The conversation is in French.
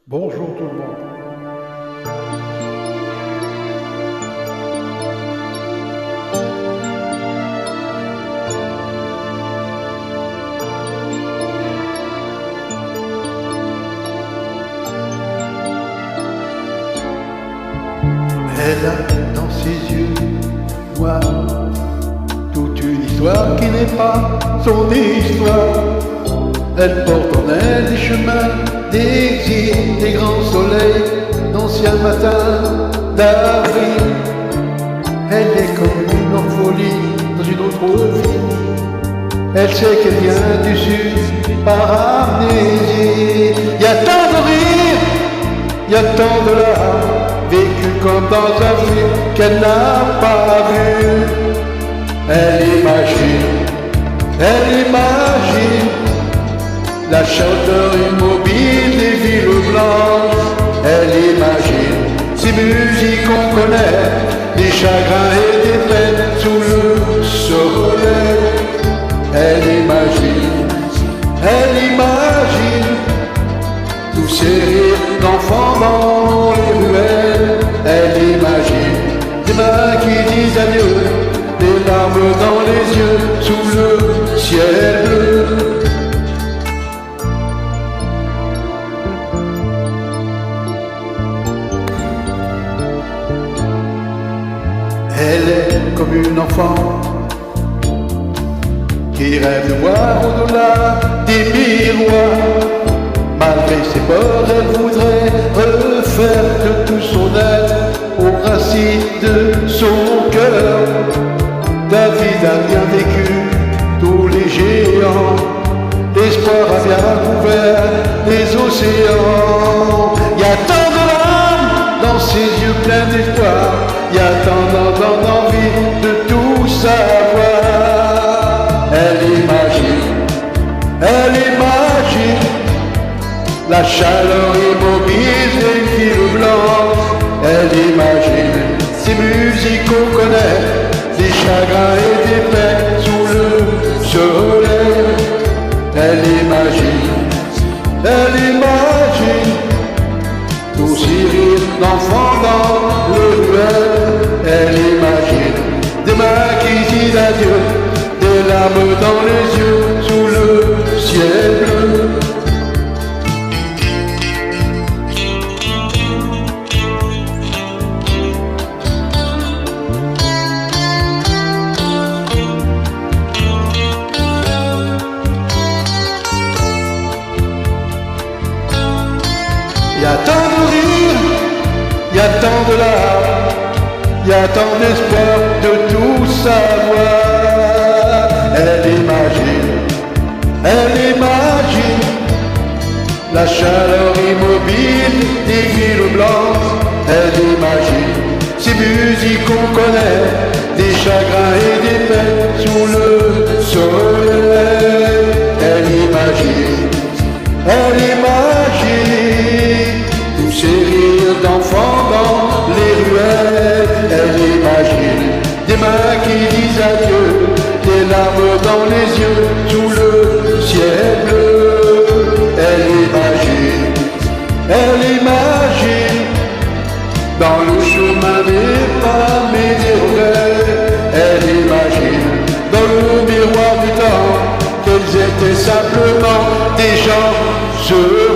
Bonjour tout le monde. Elle a dans ses yeux noirs toute une histoire qui n'est pas son histoire. Elle porte en elle des chemins, des îles, des grands soleils, d'anciens matins d'avril. Elle est comme une folie dans une autre vie. Elle sait qu'elle vient du sud par amnésie. Il y a tant de rires, il y a tant de larmes, vécues comme dans un film qu'elle n'a pas vu. Elle imagine la chaleur immobile des villes blanches. Elle imagine ces musiques qu'on connaît, des chagrins et des peines sous le soleil. Elle imagine tous ces rires d'enfants dans les ruelles. Elle imagine des mains qui disent adieu, des larmes dans les yeux sous le ciel bleu. Elle est comme une enfant qui rêve de voir au-delà des miroirs. Malgré ses peurs, elle voudrait refaire de tout son être aux racines de son cœur. David a bien vécu tous les géants, l'espoir a bien couvert les océans. Il y a tant de larmes dans ses yeux pleins d'espoir, il y a tant d'envie de tout savoir. Elle imagine la chaleur immobile des villes blanches. Elle imagine ces musiques qu'on connaît, des chagrins et des peines sous le soleil. Elle imagine tous ces rires d'enfants dans le ruelles. Elle imagine des mains qui disent adieu, des larmes dans les yeux sous le ciel bleu. Il y a tant de rires, il y a tant de larmes, il y a tant d'espoir de tout savoir. Elle imagine la chaleur immobile des villes blanches. Elle imagine ces musiques qu'on connaît, des chagrins et des peines sous le soleil. Elle imagine tous ces rires d'enfants dans les ruelles. Elle imagine des mains qui disent adieu, des larmes dans les yeux sous le ciel bleu. Elle imagine dans le chemin des femmes et des regrets. Elle imagine dans le miroir du temps qu'elles étaient simplement des gens heureux.